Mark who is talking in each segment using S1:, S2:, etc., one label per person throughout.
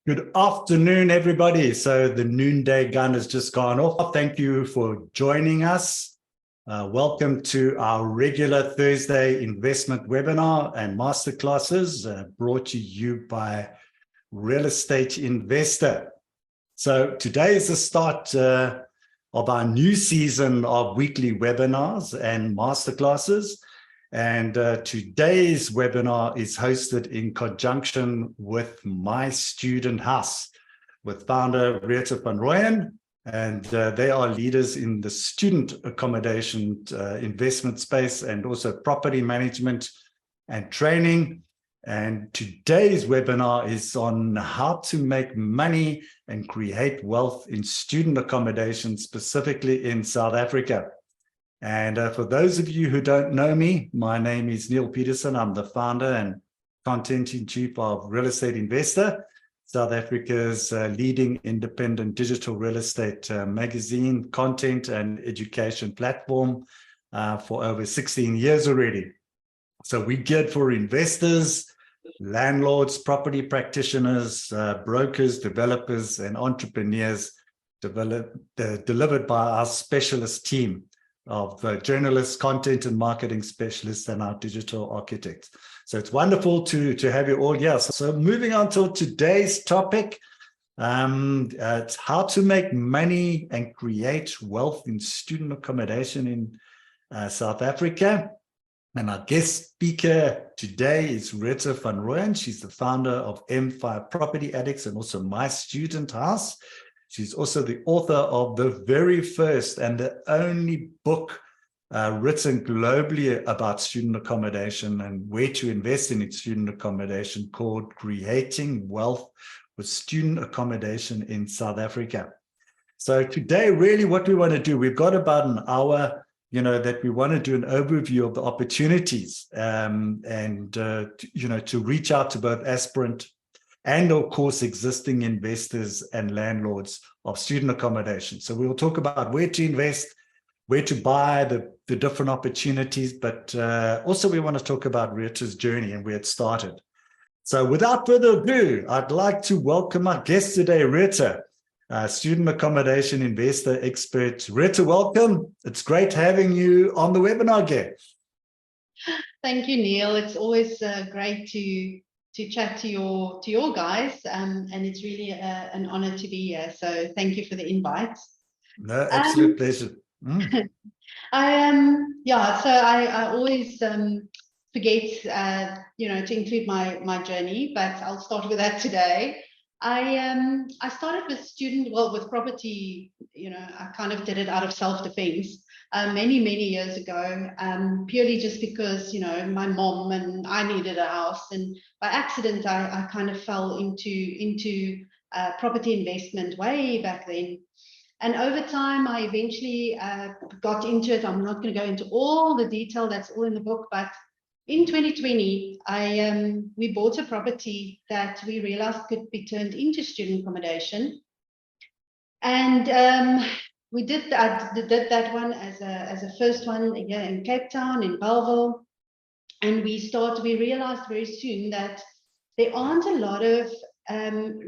S1: Good afternoon, everybody. So the noonday gun has just gone off. Thank you for joining us. Welcome to our regular Thursday investment webinar and masterclasses brought to you by Real Estate Investor. So today is the start of our new season of weekly webinars and masterclasses. And today's webinar is hosted in conjunction with my student house, with founder Retha Van Rooyen, and they are leaders in the student accommodation investment space and also property management and training. And today's webinar is on how to make money and create wealth in student accommodation, specifically in South Africa. And for those of you who don't know me, my name is Neil Peterson. I'm the founder and content-in-chief of Real Estate Investor, South Africa's leading independent digital real estate magazine, content and education platform for over 16 years already. So we're geared for investors, landlords, property practitioners, brokers, developers, and entrepreneurs, delivered by our specialist team of journalists, content and marketing specialists, and our digital architects. So it's wonderful to have you all here. So moving on to today's topic, it's how to make money and create wealth in student accommodation in South Africa. And our guest speaker today is Retha Van Rooyen. She's the founder of M5 Property Addicts and also My Student House. She's also the author of the very first and the only book written globally about student accommodation and where to invest in student accommodation, called Creating Wealth with Student Accommodation in South Africa. So today, really what we want to do, we've got about an hour, that we want to do an overview of the opportunities to reach out to both aspirant and of course, existing investors and landlords of student accommodation. So we will talk about where to invest, where to buy, the different opportunities, but also we want to talk about Retha's journey and where it started. So without further ado, I'd like to welcome our guest today, Retha, student accommodation investor expert. Retha, welcome. It's great having you on the webinar again.
S2: Thank you, Neil. It's always great to chat to your guys, and it's really an honor to be here. So thank you for the invite.
S1: No, absolute pleasure.
S2: I always forget to include my journey, but I'll start with that today. I started with property. I kind of did it out of self-defense. Many years ago, purely just because my mom and I needed a house, and by accident I kind of fell into property investment way back then. And over time I eventually got into it. I'm not going to go into all the detail, that's all in the book, but in 2020 we bought a property that we realized could be turned into student accommodation, and we did that one as a first one here in Cape Town, in Bellville. And we realized very soon that there aren't a lot of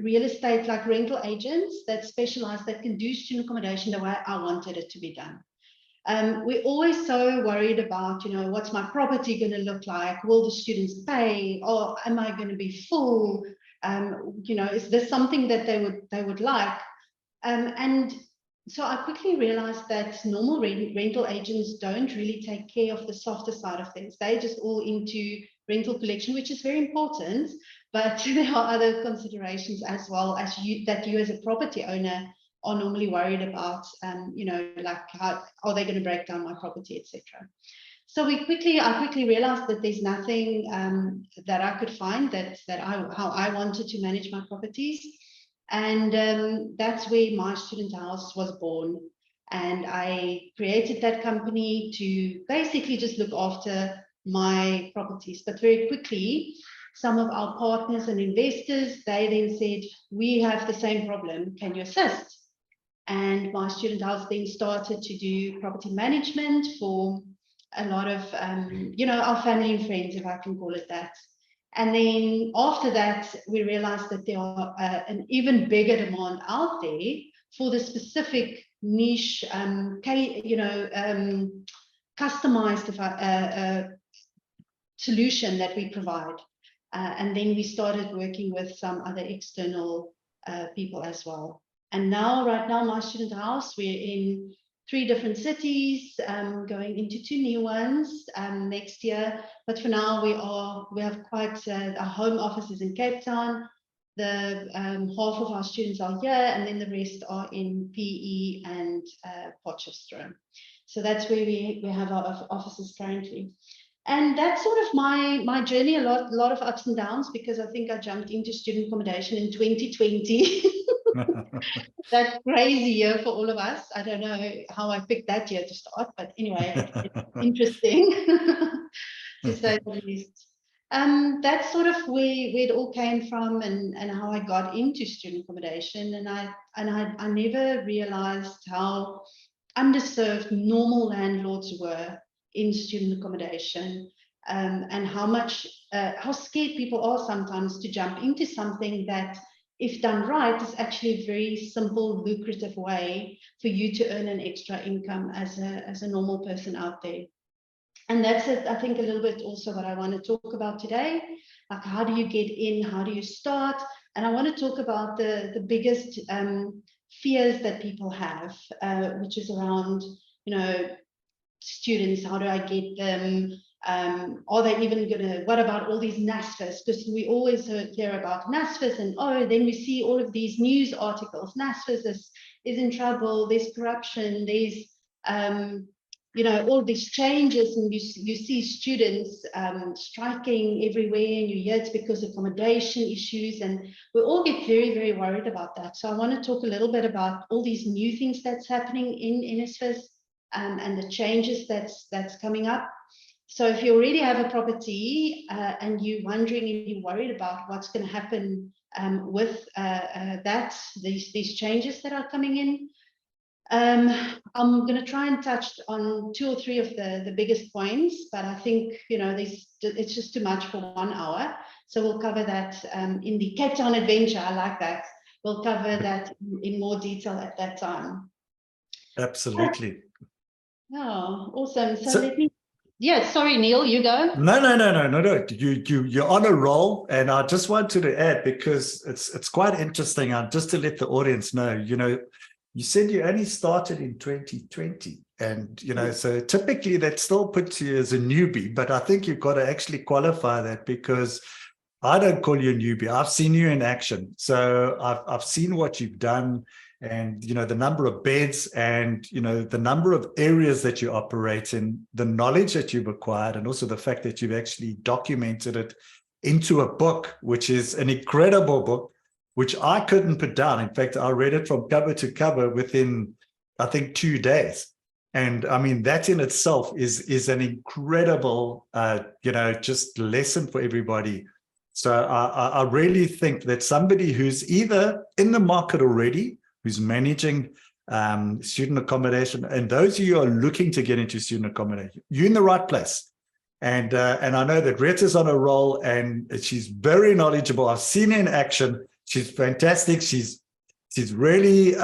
S2: real estate, like rental agents, that specialize, that can do student accommodation the way I wanted it to be done. We're always so worried about, what's my property going to look like? Will the students pay? Or am I going to be full? Is this something that they would like? And so I quickly realized that normal rental agents don't really take care of the softer side of things. They're just all into rental collection, which is very important, but there are other considerations as well as you as a property owner are normally worried about, like how are they going to break down my property, etc. So I quickly realized that there's nothing that I could find how I wanted to manage my properties. And that's where My Student House was born. And I created that company to basically just look after my properties. But very quickly, some of our partners and investors, they then said, we have the same problem, can you assist? And My Student House then started to do property management for a lot of, our family and friends, if I can call it that. And then after that, we realized that there are an even bigger demand out there for the specific niche, customized solution that we provide. And then we started working with some other external people as well. And now, right now, my student house, we're in 3 different cities, going into 2 new ones next year. But for now, we have quite, our home office is in Cape Town. The half of our students are here, and then the rest are in PE and Potchefstroom. So that's where we have our offices currently. And that's sort of my journey, a lot of ups and downs, because I think I jumped into student accommodation in 2020. That crazy year for all of us. I don't know how I picked that year to start, but anyway, it's interesting to say the least. That's sort of where it all came from, and how I got into student accommodation. And I never realized how underserved normal landlords were in student accommodation, and how scared people are sometimes to jump into something that, if done right, is actually a very simple, lucrative way for you to earn an extra income as a normal person out there. And that's it, I think, a little bit also what I want to talk about today. Like, how do you get in? How do you start? And I want to talk about the biggest fears that people have, which is around, students. How do I get them? Are they even gonna, what about all these nsfas? Because we always hear about nsfas, and then we see all of these news articles. nsfas is in trouble, there's corruption, there's all these changes, and you see students striking everywhere, and you hear it's because of accommodation issues, and we all get very, very worried about that. So I want to talk a little bit about all these new things that's happening in nsfas, and the changes that's coming up. So if you already have a property and you're wondering and you're worried about what's going to happen with these changes that are coming in, I'm going to try and touch on 2 or 3 of the biggest points, but I think it's just too much for 1 hour. So we'll cover that in the Cape Town adventure. I like that. We'll cover that in more detail at that time.
S1: Absolutely.
S2: Oh, awesome. So let me. Yeah, sorry, Neil, you go.
S1: No. You're on a roll, and I just wanted to add, because it's quite interesting. Just to let the audience know, you said you only started in 2020, and so typically that still puts you as a newbie. But I think you've got to actually qualify that, because I don't call you a newbie. I've seen you in action, so I've seen what you've done. And the number of beds, and the number of areas that you operate in, the knowledge that you've acquired, and also the fact that you've actually documented it into a book, which is an incredible book, which I couldn't put down. In fact, I read it from cover to cover within, I think, 2 days. And I mean, that in itself is an incredible just lesson for everybody. So I really think that somebody who's either in the market already, who's managing student accommodation, and those of you who are looking to get into student accommodation, you're in the right place. And I know that Retha's on a roll, and she's very knowledgeable. I've seen her in action. She's fantastic. She's really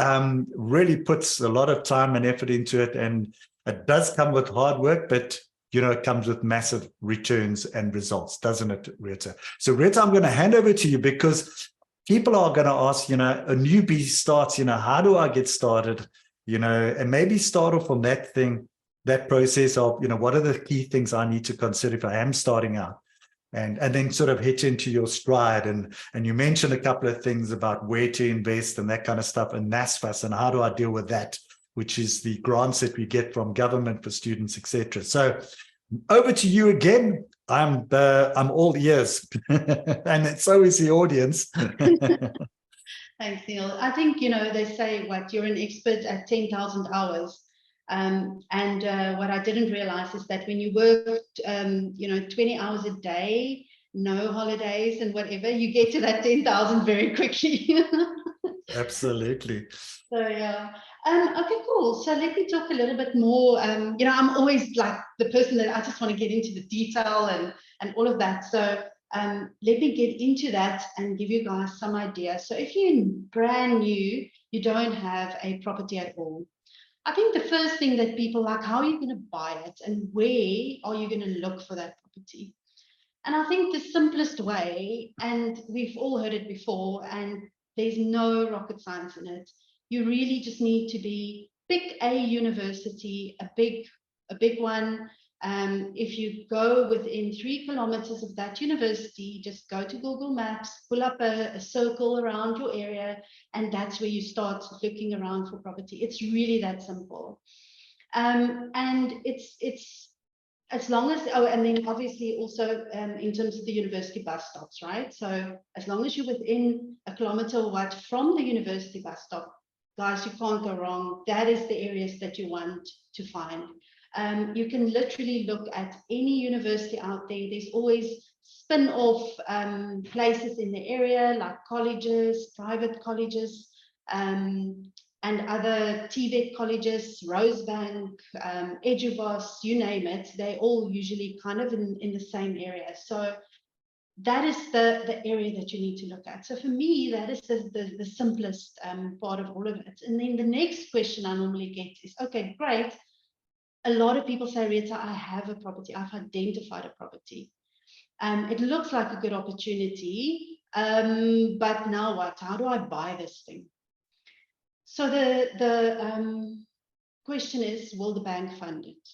S1: puts a lot of time and effort into it, and it does come with hard work, but it comes with massive returns and results, doesn't it, Retha? So Retha, I'm going to hand over to you, because people are going to ask, a newbie starts, how do I get started? And maybe start off on that process of, what are the key things I need to consider if I am starting out? And then sort of hit into your stride. And you mentioned a couple of things about where to invest and that kind of stuff, and nsfas, and how do I deal with that, which is the grants that we get from government for students, etc. So over to you again. I'm all ears, and so is the audience.
S2: Thanks, Neil. I think they say you're an expert at 10,000 hours, and what I didn't realize is that when you work 20 hours a day, no holidays and whatever, you get to that 10,000 very quickly.
S1: Absolutely.
S2: So yeah. Okay, cool. So let me talk a little bit more. I'm always like the person that I just want to get into the detail and all of that. So let me get into that and give you guys some ideas. So if you're brand new, you don't have a property at all, I think the first thing that people like, how are you going to buy it and where are you going to look for that property? And I think the simplest way, and we've all heard it before, and there's no rocket science in it, you really just need to pick a university, a big one. If you go within 3 kilometers of that university, just go to Google Maps, pull up a circle around your area, and that's where you start looking around for property. It's really that simple. And it's as long as, oh, and then obviously also in terms of the university bus stops, right? So as long as you're within 1 kilometer or what from the university bus stop, guys, you can't go wrong. That is the areas that you want to find. You can literally look at any university out there. There's always spin-off places in the area, like colleges, private colleges, and other TVET colleges, Rosebank, Edubos, you name it. They're all usually kind of in the same area. So that is the area that you need to look at. So for me, that is the simplest part of all of it. And then the next question I normally get is, okay, great. A lot of people say, Retha, I have a property. I've identified a property. It looks like a good opportunity, but now what? How do I buy this thing? So the question is, will the bank fund it?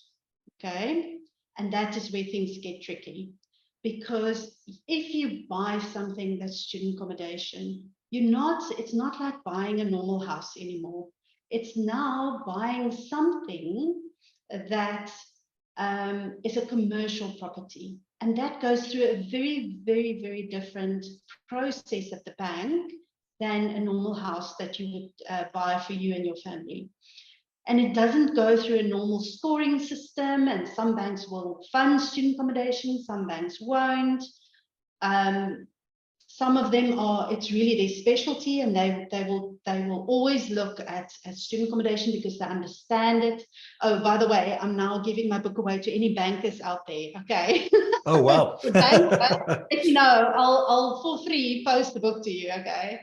S2: Okay, and that is where things get tricky, because if you buy something that's student accommodation, it's not like buying a normal house anymore. It's now buying something that is a commercial property, and that goes through a very, very, very different process at the bank than a normal house that you would buy for you and your family. And it doesn't go through a normal scoring system, and some banks will fund student accommodation, some banks won't. Some of them are, it's really their specialty, and they will always look at student accommodation because they understand it. Oh, by the way, I'm now giving my book away to any bankers out there. Okay.
S1: Oh, wow.
S2: If you know, I'll for free post the book to you. Okay.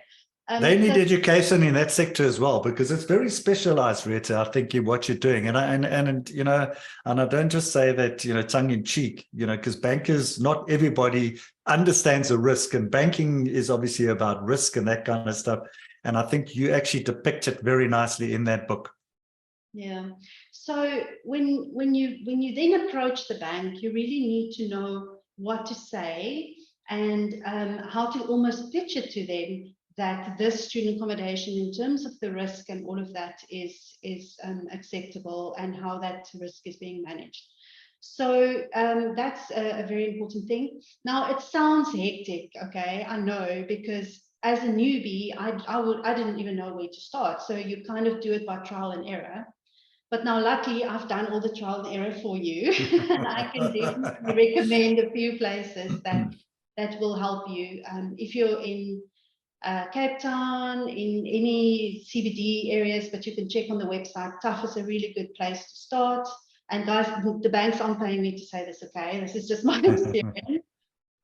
S1: They need education in that sector as well, because it's very specialized, Retha, I think, in what you're doing. And I don't just say that, tongue in cheek, because bankers, not everybody understands the risk, and banking is obviously about risk and that kind of stuff. And I think you actually depict it very nicely in that book.
S2: Yeah. So when you then approach the bank, you really need to know what to say and how to almost pitch it to them, that this student accommodation, in terms of the risk and all of that, is acceptable, and how that risk is being managed. So that's a very important thing. Now, it sounds hectic, okay? I know, because as a newbie, I didn't even know where to start. So you kind of do it by trial and error. But now, luckily, I've done all the trial and error for you, and I can definitely recommend a few places that will help you. If you're in Cape Town, in any CBD areas, but you can check on the website. TAF is a really good place to start. And guys, the banks aren't paying me to say this, okay? This is just my experience.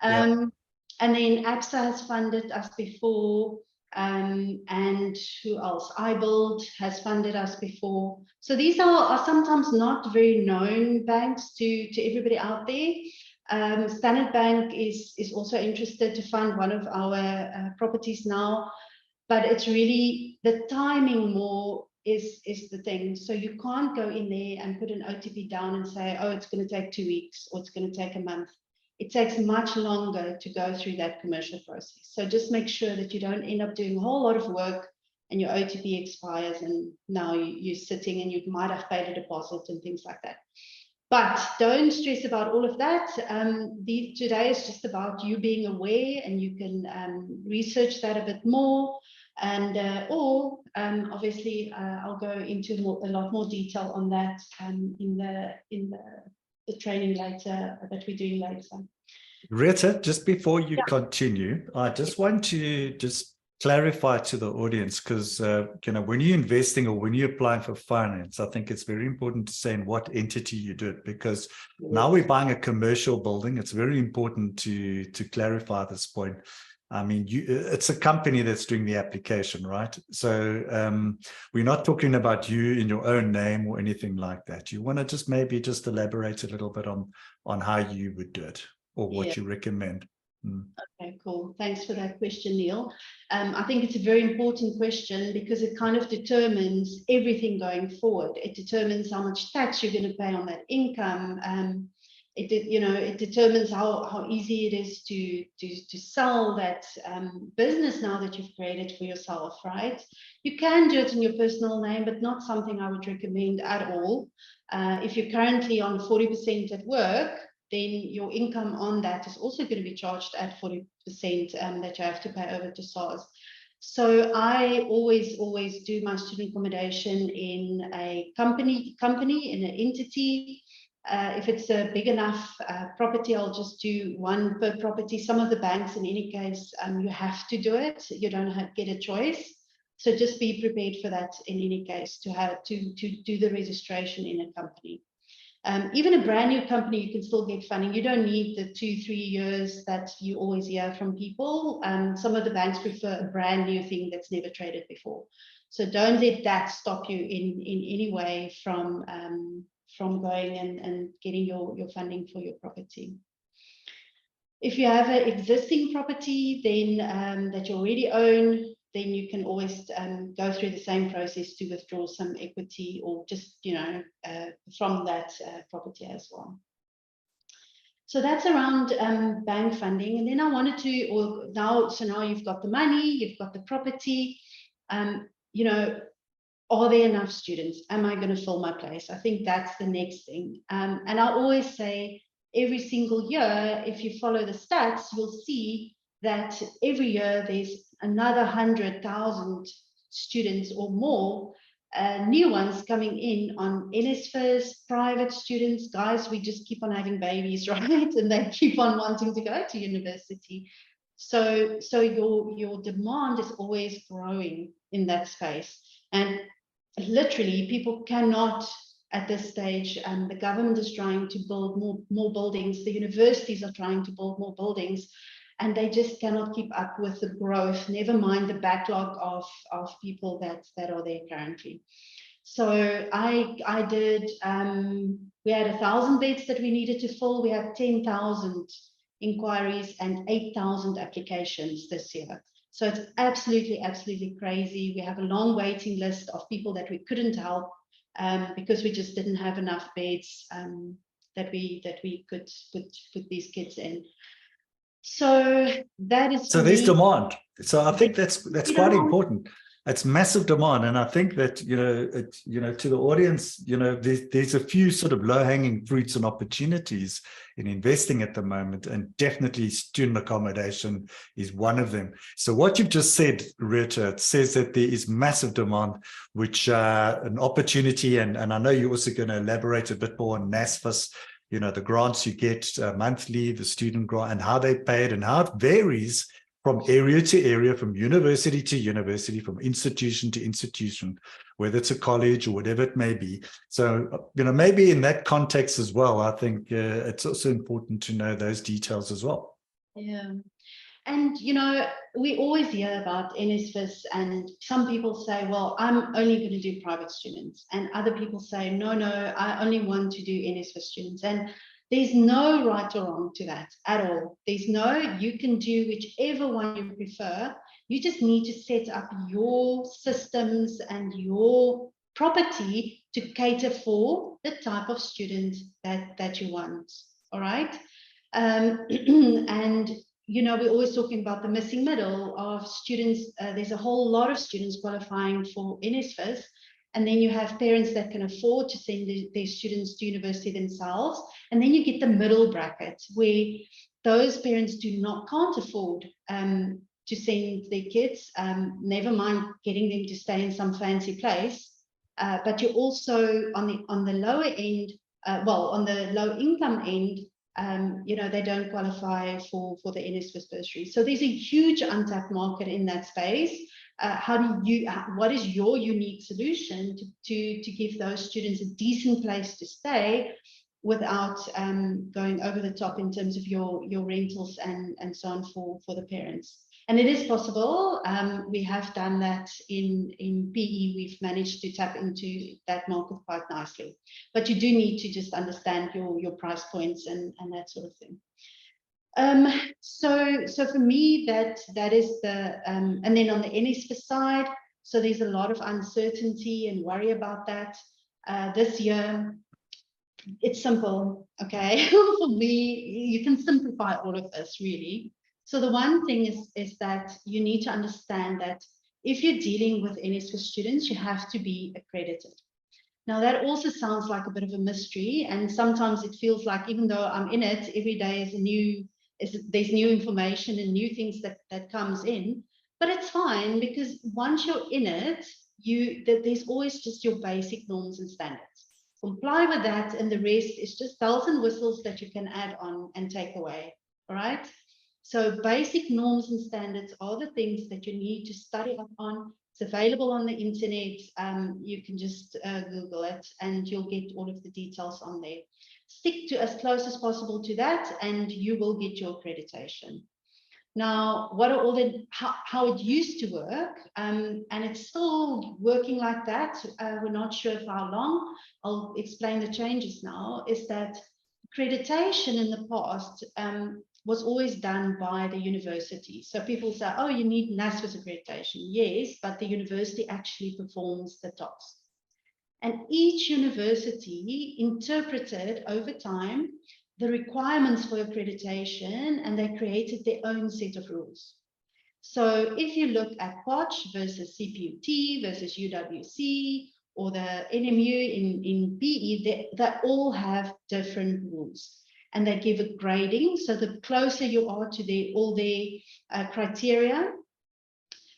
S2: And then ABSA has funded us before, and who else? iBuild has funded us before. So these are sometimes not very known banks to everybody out there. Standard Bank is also interested to fund one of our properties now, but it's really the timing more is the thing. So you can't go in there and put an OTP down and say, oh, it's going to take 2 weeks or it's going to take a month. It takes much longer to go through that commercial process. So just make sure that you don't end up doing a whole lot of work and your OTP expires and now you're sitting and you might have paid a deposit and things like that. But don't stress about all of that. Today is just about you being aware, and you can research that a bit more. And obviously, I'll go into a lot more detail on that in the training later that we're doing later.
S1: Retha, just before you continue, I just want to clarify to the audience, because when you're investing or when you're applying for finance, I think it's very important to say in what entity you do it, because now we're buying a commercial building. It's very important to clarify this point. I mean, it's a company that's doing the application, right? So we're not talking about you in your own name or anything like that. You want to just maybe just elaborate a little bit on how you would do it or what you recommend.
S2: Okay, cool. Thanks for that question, Neil. I think it's a very important question because it kind of determines everything going forward. It determines how much tax you're going to pay on that income. It determines how easy it is to sell that business now that you've created for yourself, right? You can do it in your personal name, but not something I would recommend at all. If you're currently on 40% at work, then your income on that is also going to be charged at 40% that you have to pay over to SARS. So I always do my student accommodation in a company, in an entity. If it's a big enough property, I'll just do one per property. Some of the banks, in any case, you have to do it. You don't get a choice. So just be prepared for that in any case, to do the registration in a company. Even a brand new company, you can still get funding. You don't need the 2-3 years that you always hear from people. Some of the banks prefer a brand new thing that's never traded before. So don't let that stop you in any way from going and getting your funding for your property. If you have an existing property then that you already own, then you can always go through the same process to withdraw some equity or just, from that property as well. So that's around bank funding. And then I wanted to, now you've got the money, you've got the property, are there enough students? Am I going to fill my place? I think that's the next thing. And I always say every single year, if you follow the stats, you'll see that every year there's another 100,000 students or more, new ones coming in on nsfas, private students. Guys, we just keep on having babies, right? And they keep on wanting to go to university. So your demand is always growing in that space. And literally, people cannot, at this stage, the government is trying to build more buildings. The universities are trying to build more buildings. And they just cannot keep up with the growth, never mind the backlog of people that are there currently. So I did, we had 1,000 beds that we needed to fill. We had 10,000 inquiries and 8,000 applications this year. So it's absolutely crazy. We have a long waiting list of people that we couldn't help because we just didn't have enough beds that we could put these kids in. So that is,
S1: so there's demand. So I think that's quite important. It's massive demand, and I think that to the audience, there's a few sort of low-hanging fruits and opportunities in investing at the moment, and definitely student accommodation is one of them. So what you've just said, Retha, says that there is massive demand, which an opportunity, and I know you're also going to elaborate a bit more on nsfas. The grants you get monthly, the student grant, and how they pay it, and how it varies from area to area, from university to university, from institution to institution, whether it's a college or whatever it may be. So, maybe in that context as well, I think it's also important to know those details as well.
S2: Yeah. And, we always hear about nsfas, and some people say, well, I'm only going to do private students. And other people say, no, I only want to do nsfas students. And there's no right or wrong to that at all. You can do whichever one you prefer. You just need to set up your systems and your property to cater for the type of students that you want. All right. And we're always talking about the missing middle of students. There's a whole lot of students qualifying for nsfas, and then you have parents that can afford to send their students to university themselves, and then you get the middle bracket where those parents can't afford to send their kids, never mind getting them to stay in some fancy place, but you're also on the lower end, on the low income end, they don't qualify for the NSFAS bursary. So there's a huge untapped market in that space. What is your unique solution to give those students a decent place to stay without going over the top in terms of your rentals and so on for the parents? And it is possible. We have done that in PE. We've managed to tap into that market quite nicely. But you do need to just understand your price points and that sort of thing. So for me, that is the and then on the NSFAS side, so there's a lot of uncertainty and worry about that. This year, it's simple, okay? For me, you can simplify all of this really. So the one thing is that you need to understand that if you're dealing with NSFAS students, you have to be accredited. Now that also sounds like a bit of a mystery, and sometimes it feels like even though I'm in it, every day there's new information and new things that comes in. But it's fine, because once you're in it, there's always just your basic norms and standards. Comply with that, and the rest is just bells and whistles that you can add on and take away. All right. So basic norms and standards are the things that you need to study up on. It's available on the internet. You can just Google it and you'll get all of the details on there. Stick to as close as possible to that and you will get your accreditation. Now, what are all the, how it used to work, and it's still working like that. We're not sure for how long. I'll explain the changes now, is that accreditation in the past was always done by the university. So people say, oh, you need nsfas accreditation. Yes, but the university actually performs the tasks. And each university interpreted over time the requirements for accreditation, and they created their own set of rules. So if you look at POCH versus CPUT versus UWC or the NMU in PE, they all have different rules. And they give a grading. So the closer you are to all their criteria,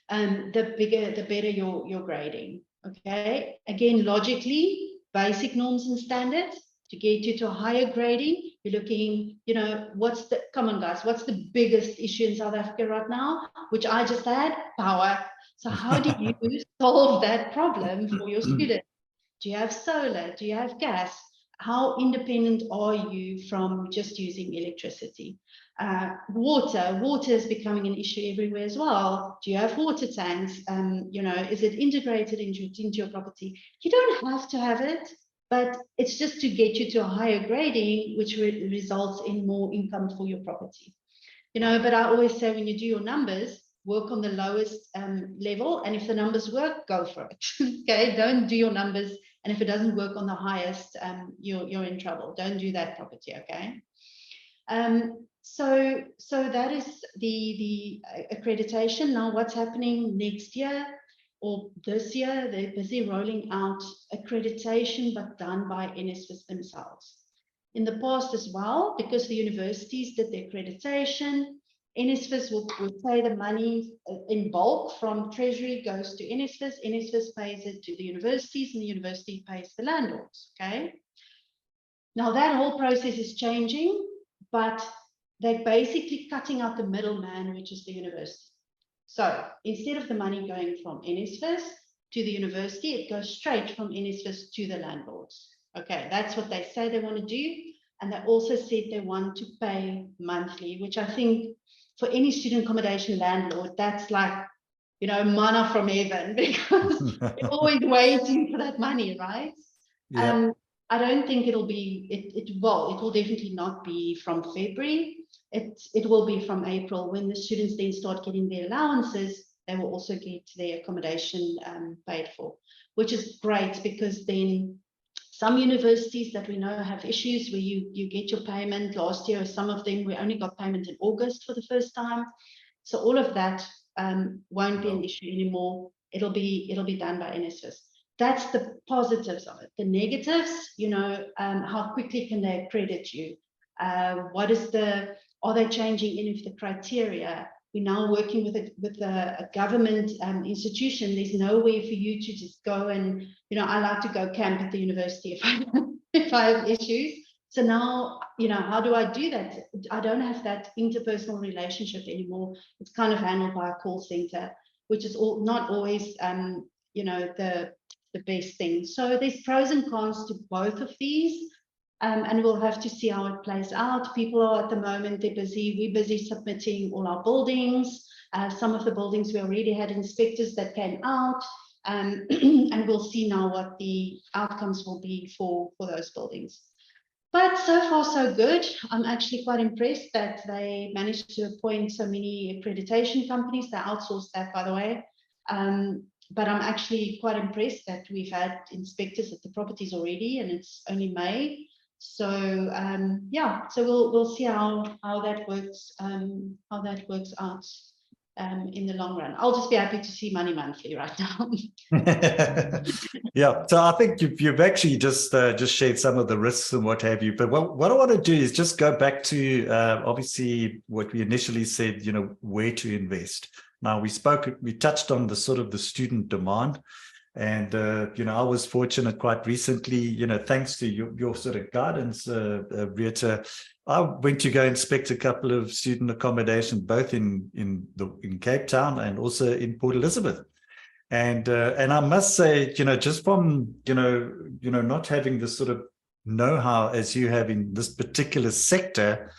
S2: the better your grading. Okay. Again, logically, basic norms and standards to get you to a higher grading. You're looking, come on guys, what's the biggest issue in South Africa right now? Which I just had, power. So how do you solve that problem for your students? Do you have solar? Do you have gas? How independent are you from just using electricity? Water is becoming an issue everywhere as well. Do you have water tanks? Is it integrated into your property? You don't have to have it, but it's just to get you to a higher grading, which results in more income for your property. But I always say, when you do your numbers, work on the lowest level, and if the numbers work, go for it. Okay, don't do your numbers, and if it doesn't work on the highest, you're in trouble. Don't do that property. Okay. So that is the accreditation. Now, what's happening next year or this year? They're busy rolling out accreditation, but done by nsfas themselves. In the past as well, because the universities did the accreditation, nsfas will pay the money in bulk from Treasury, goes to nsfas. nsfas pays it to the universities, and the university pays the landlords. Okay. Now that whole process is changing, but they're basically cutting out the middleman, which is the university. So instead of the money going from nsfas to the university, it goes straight from nsfas to the landlords. Okay, that's what they say they want to do. And they also said they want to pay monthly, which I think for any student accommodation landlord, that's like, manna from heaven, because you're always waiting for that money, right? Yeah. I don't think it'll be, it will definitely not be from February. It will be from April, when the students then start getting their allowances. They will also get their accommodation paid for, which is great, because then some universities that we know have issues where you get your payment. Last year, some of them, we only got payment in August for the first time. So all of that won't be an issue anymore. It'll be done by nsfas. That's the positives of it. The negatives, how quickly can they accredit you? Are they changing any of the criteria? We're now working with a government institution. There's nowhere for you to just go and, I like to go camp at the university if I have issues. So now, how do I do that? I don't have that interpersonal relationship anymore. It's kind of handled by a call center, which is not always, the best thing. So there's pros and cons to both of these. And we'll have to see how it plays out. People are at the moment, we're busy submitting all our buildings. Some of the buildings we already had inspectors that came out, and we'll see now what the outcomes will be for those buildings. But so far, so good. I'm actually quite impressed that they managed to appoint so many accreditation companies. They outsourced that, by the way. But I'm actually quite impressed that we've had inspectors at the properties already, and it's only May. So yeah, so we'll see how that works out in the long run. I'll just be happy to see money monthly right now.
S1: Yeah, so I think you've actually just shared some of the risks and what have you. But what I want to do is just go back to obviously what we initially said, where to invest. Now we touched on the sort of the student demand. And, I was fortunate quite recently, thanks to your sort of guidance, Retha, I went to go inspect a couple of student accommodation, both in Cape Town and also in Port Elizabeth. And I must say, just from, not having the sort of know-how as you have in this particular sector,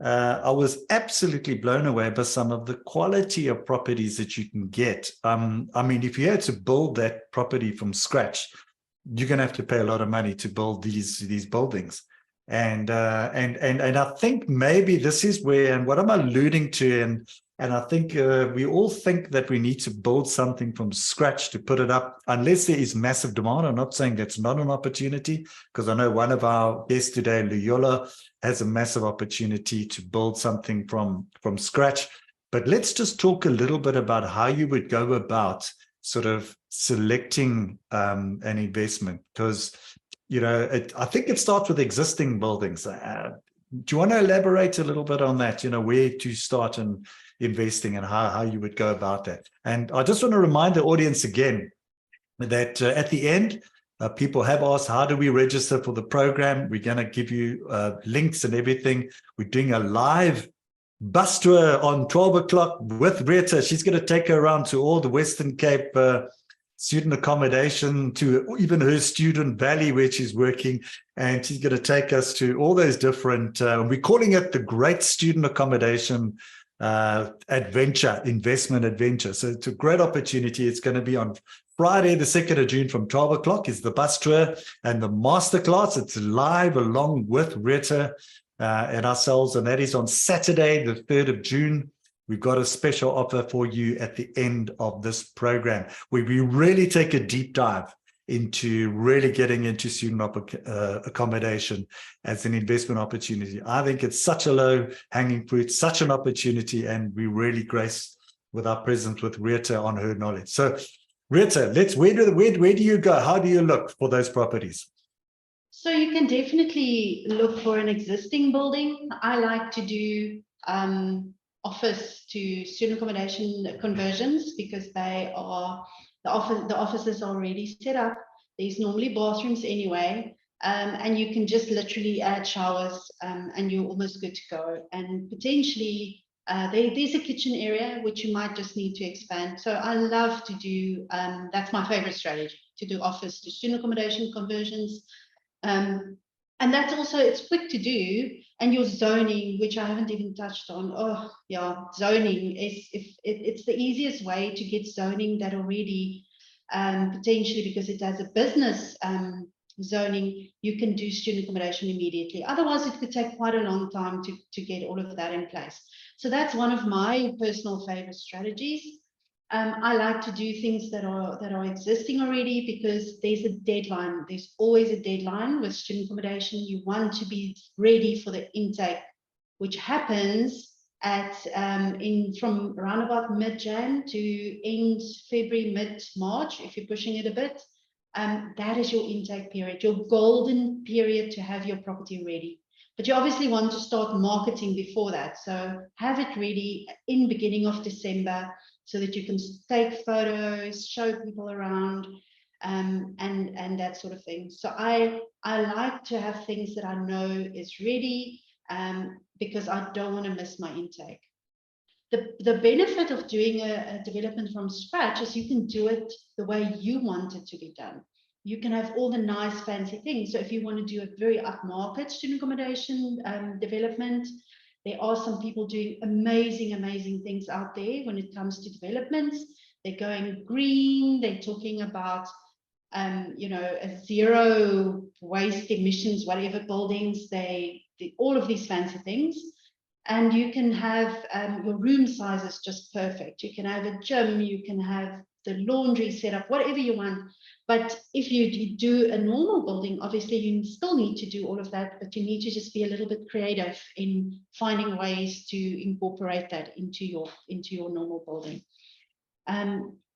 S1: I was absolutely blown away by some of the quality of properties that you can get. I mean, if you had to build that property from scratch, you're going to have to pay a lot of money to build these buildings. And I think maybe this is where, and what I'm alluding to, and I think we all think that we need to build something from scratch to put it up, unless there is massive demand. I'm not saying that's not an opportunity, because I know one of our guests today, Luyola, has a massive opportunity to build something from scratch. But let's just talk a little bit about how you would go about sort of selecting an investment, because I think it starts with existing buildings. Do you want to elaborate a little bit on that? Where to start and investing and how you would go about that. And I just want to remind the audience again that at the end, people have asked, how do we register for the program? We're going to give you links and everything. We're doing a live bus tour on 12 o'clock with Retha. She's going to take her around to all the Western Cape student accommodation, to even her student valley where she's working. And she's going to take us to all those different, we're calling it the Great Student Accommodation investment adventure. So it's a great opportunity. It's going to be on Friday, the 2nd of June from 12 o'clock is the bus tour, and the masterclass, it's live along with Retha and ourselves. And that is on Saturday, the 3rd of June. We've got a special offer for you at the end of this program, where we really take a deep dive into really getting into student accommodation as an investment opportunity. I think it's such a low hanging fruit, such an opportunity, and we really grace with our presence with Retha on her knowledge. So Retha, where do you go? How do you look for those properties?
S2: So you can definitely look for an existing building. I like to do office to student accommodation conversions, because they are the offices are already set up. There's normally bathrooms anyway, and you can just literally add showers, and you're almost good to go. And potentially there's a kitchen area which you might just need to expand. So I love to do that's my favorite strategy, to do office to student accommodation conversions. And that's also, it's quick to do. And your zoning, which I haven't even touched on. Oh yeah, zoning is, it's the easiest way to get zoning that already potentially, because it has a business zoning, you can do student accommodation immediately. Otherwise, it could take quite a long time to get all of that in place. So that's one of my personal favorite strategies. I like to do things that are existing already, because there's a deadline. There's always a deadline with student accommodation. You want to be ready for the intake, which happens at from around about mid-Jan to end February, mid-March, if you're pushing it a bit. That is your intake period, your golden period to have your property ready. But you obviously want to start marketing before that. So have it ready in beginning of December, so that you can take photos, show people around. and that sort of thing. So I like to have things that I know is ready, because I don't want to miss my intake. The benefit of doing a development from scratch is you can do it the way you want it to be done. You can have all the nice fancy things. So if you want to do a very upmarket student accommodation development, there are some people doing amazing things out there when it comes to developments. They're going green, they're talking about a zero waste emissions, whatever buildings, all of these fancy things. And you can have your room sizes just perfect. You can have a gym, you can have the laundry set up, whatever you want. But if you do a normal building, obviously you still need to do all of that, but you need to just be a little bit creative in finding ways to incorporate that into your normal building.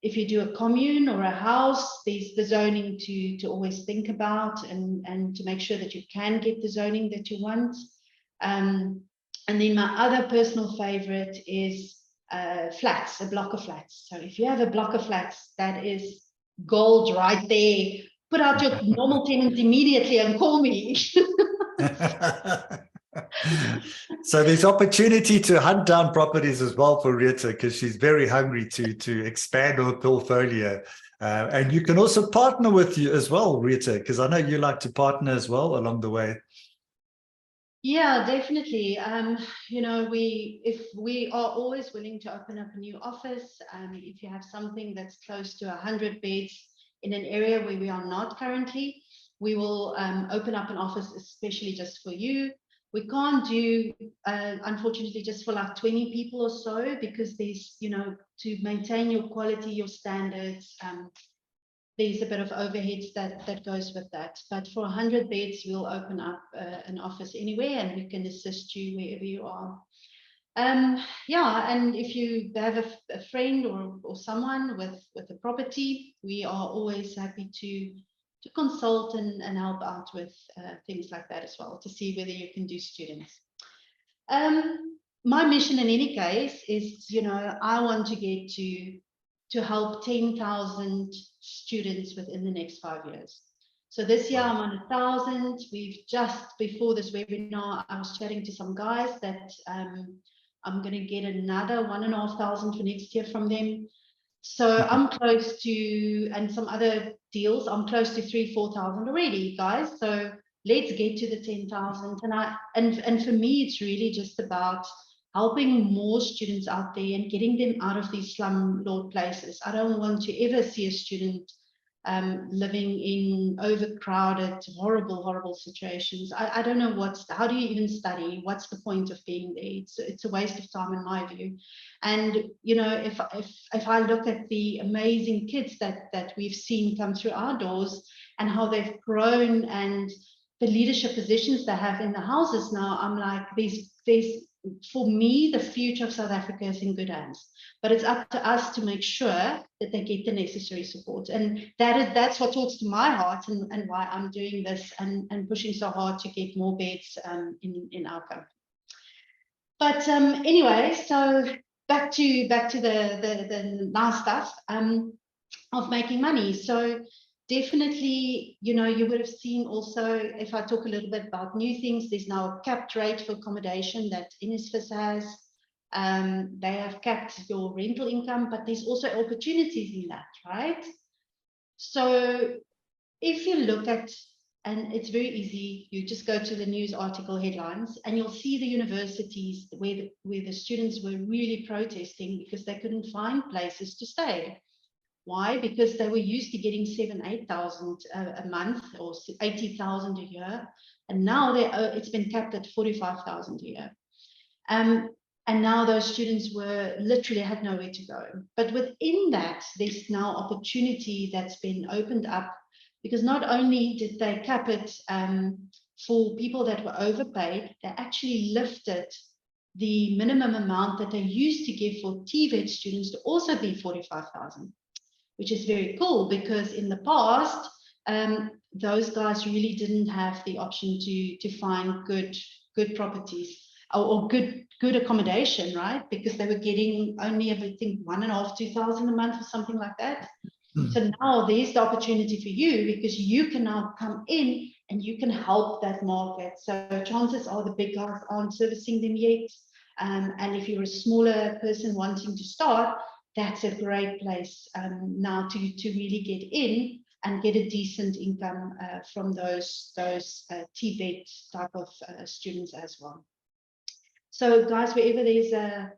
S2: If you do a commune or a house, there's the zoning to always think about, and to make sure that you can get the zoning that you want. And then my other personal favorite is flats, a block of flats. So if you have a block of flats, that is gold right there. Put out your normal tenant immediately and call me.
S1: So there's opportunity to hunt down properties as well for Retha, because she's very hungry to expand her portfolio. And you can also partner with you as well, Retha, because I know you like to partner as well along the way.
S2: Yeah, definitely. We are always willing to open up a new office. If you have something that's close to 100 beds in an area where we are not currently, we will open up an office especially just for you. We can't do, unfortunately, just for like 20 people or so, because there's, to maintain your quality, your standards, there's a bit of overheads that goes with that. But for 100 beds, we'll open up an office anywhere, and we can assist you wherever you are. Yeah, and if you have a friend or someone with a property, we are always happy to consult and help out with things like that as well, to see whether you can do students. My mission in any case is, I want to get to help 10,000 students within the next 5 years. So this year I'm on 1,000. We've just, before this webinar, I was chatting to some guys that I'm going to get another 1,500 for next year from them. So I'm close to, and some other deals, I'm close to 3,000-4,000 already, guys. So let's get to the 10,000. And for me, it's really just about helping more students out there and getting them out of these slumlord places. I don't want to ever see a student living in overcrowded, horrible situations. I don't know how do you even study? What's the point of being there? It's a waste of time in my view. And if I look at the amazing kids that we've seen come through our doors and how they've grown and the leadership positions they have in the houses now, I'm like, there's for me, the future of South Africa is in good hands, but it's up to us to make sure that they get the necessary support. And that's what talks to my heart, and why I'm doing this and pushing so hard to get more beds in our company. But anyway, so back to the nice stuff of making money. So definitely, you would have seen also, if I talk a little bit about new things, there's now a capped rate for accommodation that nsfas has. They have capped your rental income, but there's also opportunities in that, right? So if you look at, and it's very easy, you just go to the news article headlines and you'll see the universities where the students were really protesting because they couldn't find places to stay. Why? Because they were used to getting 7,000-8,000 a month or 80,000 a year, and now it's been capped at 45,000 a year. And now those students literally had nowhere to go. But within that, there's now opportunity that's been opened up, because not only did they cap it for people that were overpaid, they actually lifted the minimum amount that they used to give for TVET students to also be 45,000. Which is very cool, because in the past, those guys really didn't have the option to find good properties or good accommodation, right? Because they were getting only everything 1,500-2,000 a month or something like that. So now there's the opportunity for you, because you can now come in and you can help that market. So chances are the big guys aren't servicing them yet. And if you're a smaller person wanting to start, that's a great place now to really get in and get a decent income from those TVET type of students as well. So guys, wherever there's a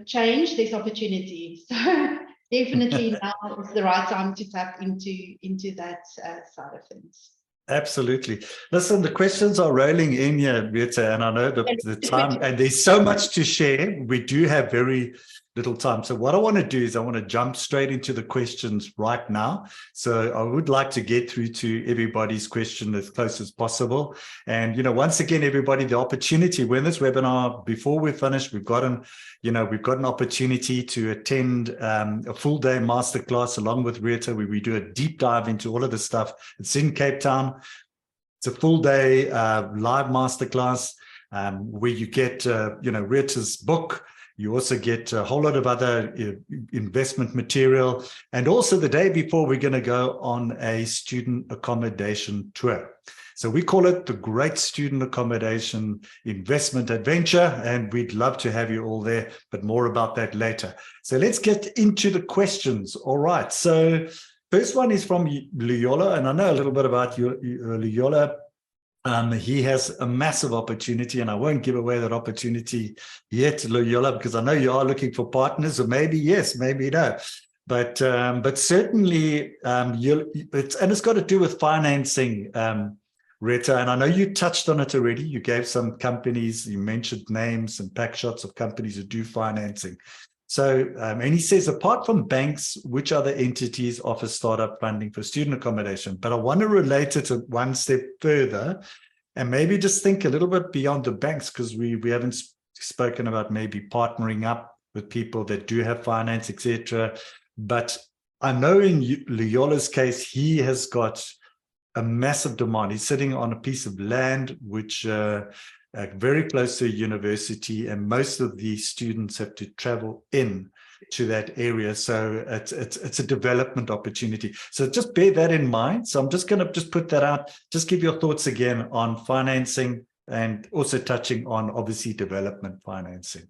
S2: change, there's opportunity. So definitely now is the right time to tap into that side of things.
S1: Absolutely. Listen, the questions are rolling in here, Retha, and I know the time, and there's so much to share. We do have very little time. So what I want to do is I want to jump straight into the questions right now. So I would like to get through to everybody's question as close as possible. And, once again, everybody, the opportunity when this webinar, before we're finished, we've got an opportunity to attend a full day masterclass along with Retha, where we do a deep dive into all of this stuff. It's in Cape Town. It's a full day live masterclass where you get, Retha's book. You also get a whole lot of other investment material. And also the day before, we're going to go on a student accommodation tour. So we call it the Great Student Accommodation Investment Adventure, and we'd love to have you all there, but more about that later. So let's get into the questions. All right. So first one is from Loyola, and I know a little bit about Loyola. He has a massive opportunity, and I won't give away that opportunity yet, Loyola, because I know you are looking for partners, or maybe yes, maybe no. But certainly, it's got to do with financing, Retha, and I know you touched on it already. You gave some companies, you mentioned names and pack shots of companies who do financing. So, and he says, apart from banks, which other entities offer startup funding for student accommodation? But I want to relate it one step further and maybe just think a little bit beyond the banks, because we haven't spoken about maybe partnering up with people that do have finance, etc. But I know in Loyola's case, he has got a massive demand. He's sitting on a piece of land which very close to a university, and most of the students have to travel in to that area. So it's a development opportunity. So just bear that in mind. So I'm just going to put that out. Just give your thoughts again on financing, and also touching on obviously development financing.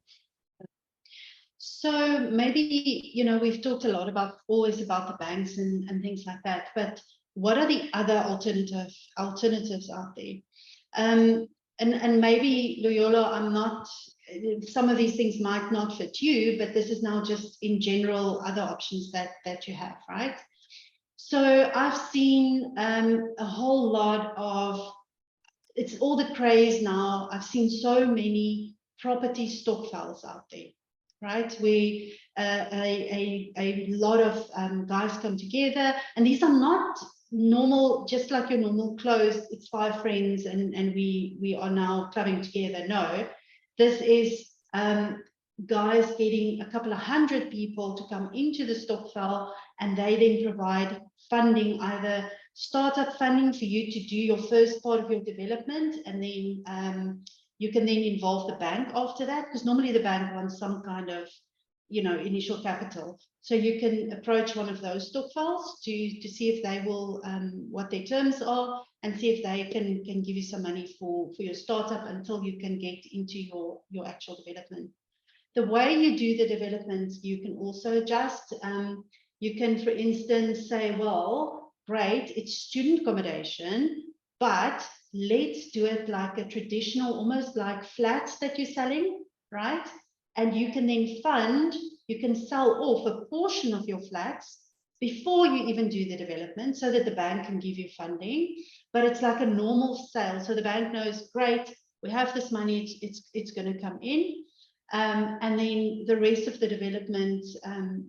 S2: So maybe, we've talked a lot always about the banks and things like that, but what are the other alternatives out there? And maybe, Loyola, some of these things might not fit you, but this is now just in general other options that you have, right? So I've seen a whole lot of, it's all the craze now. I've seen so many property stokvels out there, right? Where a lot of guys come together, and these are not normal, just like your normal closed, it's 5 friends and we are now clubbing together. No, this is guys getting a couple of 100 people to come into the stokvel, and they then provide funding, either startup funding for you to do your first part of your development, and then you can then involve the bank after that, because normally the bank wants some kind of initial capital. So you can approach one of those stokvels to see if they will, what their terms are, and see if they can give you some money for your startup until you can get into your actual development. The way you do the development, you can also adjust. You can, for instance, say, well, great, it's student accommodation, but let's do it like a traditional, almost like flats that you're selling, right? And you can then you can sell off a portion of your flats before you even do the development, so that the bank can give you funding. But it's like a normal sale. So the bank knows, great, we have this money, it's going to come in. And then the rest of the development,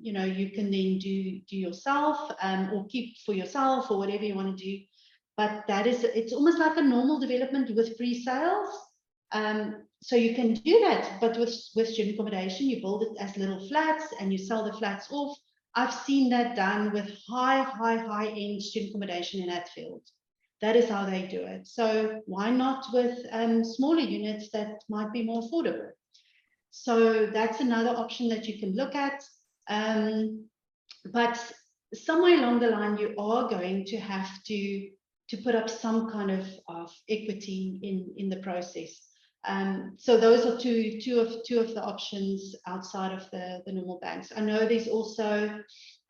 S2: you can then do yourself, or keep for yourself, or whatever you want to do. But it's almost like a normal development with pre-sales. So you can do that, but with student accommodation, you build it as little flats and you sell the flats off. I've seen that done with high-end student accommodation in Hatfield. That is how they do it. So why not with smaller units that might be more affordable? So that's another option that you can look at. But somewhere along the line, you are going to have to put up some kind of equity in the process. So those are two of the options outside of the normal banks. I know there's also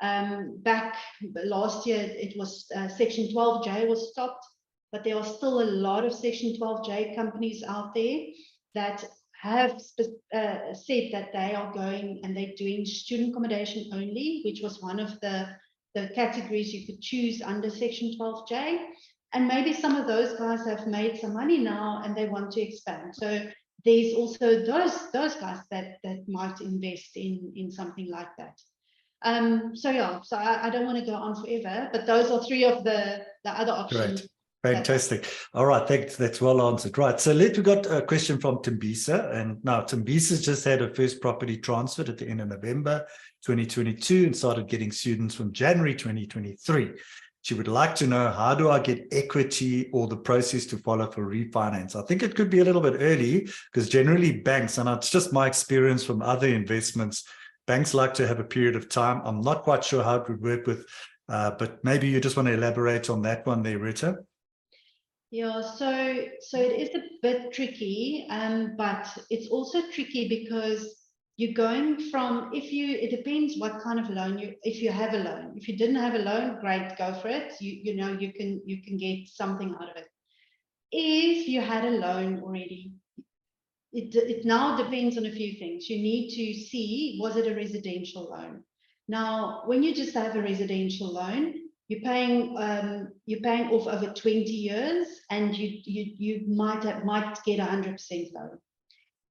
S2: back last year it was Section 12J was stopped, but there are still a lot of Section 12J companies out there that have said that they are going and they're doing student accommodation only, which was one of the categories you could choose under Section 12J. And maybe some of those guys have made some money now and they want to expand. So there's also those guys that might invest in something like that. So yeah, so I don't want to go on forever, but those are three of the other options.
S1: Great. Fantastic. All right, thanks. That's well answered. Right. So we got a question from Timbisa. And now Timbisa's just had her first property transferred at the end of November 2022 and started getting students from January 2023. She would like to know, how do I get equity or the process to follow for refinance? I think it could be a little bit early because generally banks, and it's just my experience from other investments, banks like to have a period of time. I'm not quite sure how it would work with, but maybe you just want to elaborate on that one there, Retha.
S2: Yeah, so it is a bit tricky, but it's also tricky because you're going from, it depends what kind of loan if you have a loan. If you didn't have a loan, great, go for it. You know, you can get something out of it. If you had a loan already, it now depends on a few things. You need to see, was it a residential loan? Now, when you just have a residential loan, you're paying off over 20 years, and you might get 100% loan.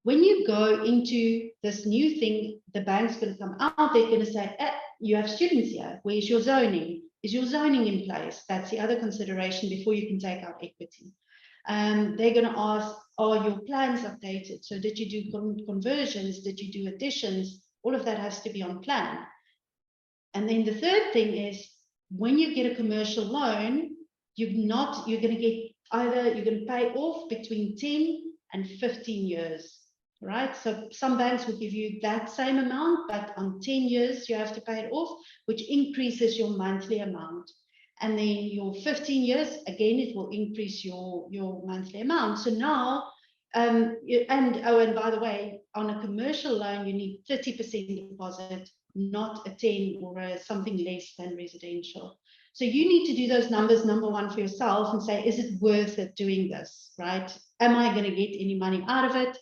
S2: When you go into this new thing, the bank's going to come out. They're going to say, "You have students here. Where's your zoning? Is your zoning in place?" That's the other consideration before you can take out equity. They're going to ask, "Are your plans updated? So did you do conversions? Did you do additions?" All of that has to be on plan. And then the third thing is, when you get a commercial loan, you're going to get you're going to pay off between 10 and 15 years, right? So some banks will give you that same amount, but on 10 years, you have to pay it off, which increases your monthly amount. And then your 15 years, again, it will increase your monthly amount. So now, and by the way, on a commercial loan, you need 30% deposit, not a 10 or something less than residential. So you need to do those numbers, number one, for yourself and say, is it worth it doing this, right? Am I going to get any money out of it?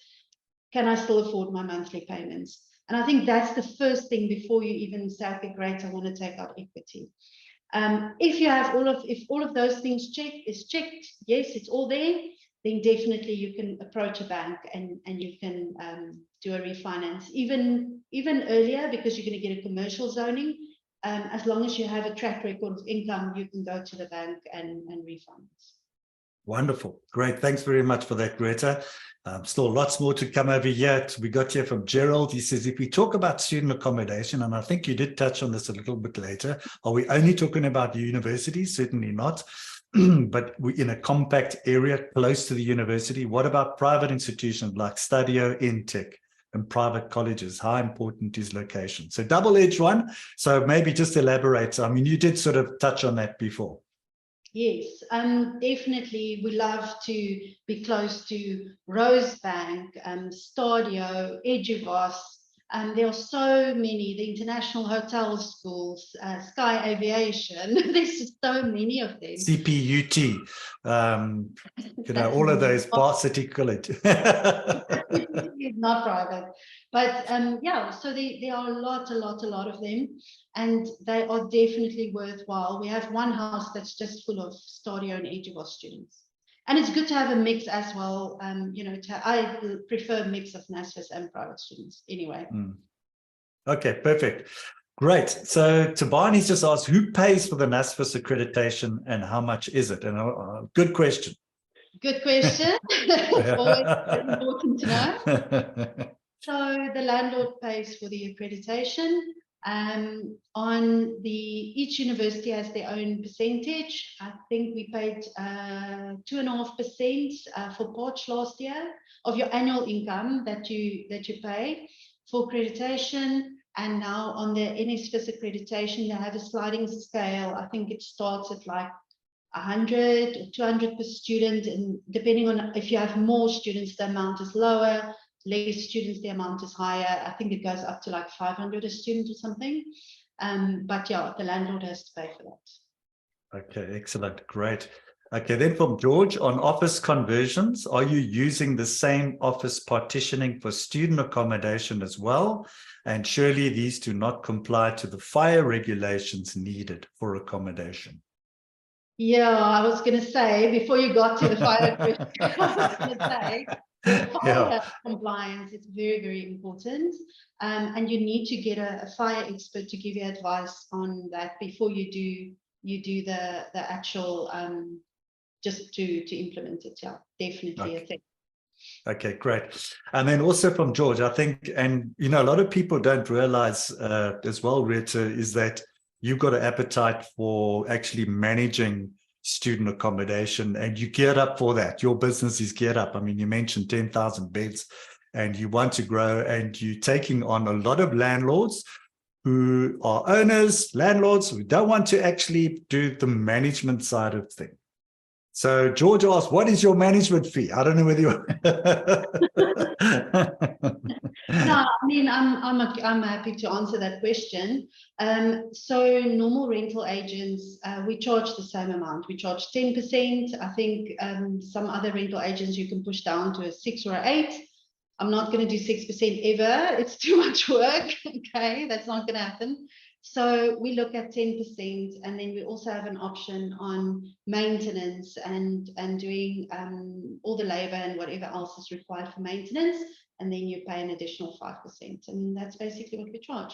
S2: Can I still afford my monthly payments? And I think that's the first thing before you even say, okay, great, I want to take out equity. If you have if all of those things checked, yes, it's all there, then definitely you can approach a bank and you can do a refinance even earlier, because you're going to get a commercial zoning. As long as you have a track record of income, you can go to the bank and refinance.
S1: Wonderful. Great. Thanks very much for that, Greta. Still lots more to come over here. We got here from Gerald. He says, if we talk about student accommodation, and I think you did touch on this a little bit later, are we only talking about universities? Certainly not. But we in a compact area close to the university. What about private institutions like Stadio, Intech, and private colleges? How important is location? So double-edged one. So maybe just elaborate. I mean, you did sort of touch on that before.
S2: Yes, definitely. We love to be close to Rosebank, Stadio, Eduvos. There are so many, the international hotel schools, Sky Aviation. There's just so many of them.
S1: CPUT, you know, all of those, Varsity College.
S2: Not private, but yeah, so there are a lot of them, and they are definitely worthwhile. We have one house that's just full of Stadio and Eduvos students, and it's good to have a mix as well. You know, I prefer a mix of NSFAS and private students anyway.
S1: Okay, perfect. Great. So Tabani's just asked, who pays for the NSFAS accreditation and how much is it? And good question. Good question.
S2: Always important to know. So the landlord pays for the accreditation. Each university has their own percentage. I think we paid 2.5% for Porch last year of your annual income that you pay for accreditation. And now on the nsfas accreditation, they have a sliding scale. I think it starts at like 100 or 200 per student, and depending on if you have more students, the amount is lower. Less students, the amount is higher. I think it goes up to like 500 a student or something. But yeah, the landlord has to pay for that.
S1: Okay, excellent, great. Okay, then from George, on office conversions, are you using the same office partitioning for student accommodation as well? And surely these do not comply to the fire regulations needed for accommodation.
S2: Yeah, I was going to say, before you got to the fire question, I was going to say, the fire compliance is very, very important. And you need to get a fire expert to give you advice on that before you do the actual, just to implement it. Yeah, definitely a thing.
S1: Okay, great. And then also from George, I think, and you know, a lot of people don't realize as well, Retha, is that you've got an appetite for actually managing student accommodation, and you geared up for that. Your business is geared up. I mean, you mentioned 10,000 beds and you want to grow, and you're taking on a lot of landlords who are owners, landlords who don't want to actually do the management side of things. So George asked, what is your management fee? I don't know whether you...
S2: No, I mean, I'm happy to answer that question. So normal rental agents, we charge the same amount. We charge 10%. I think some other rental agents you can push down to a 6 or 8. I'm not going to do 6% ever. It's too much work. Okay, that's not going to happen. So we look at 10%, and then we also have an option on maintenance and doing all the labor and whatever else is required for maintenance, and then you pay an additional 5%, and that's basically what we charge.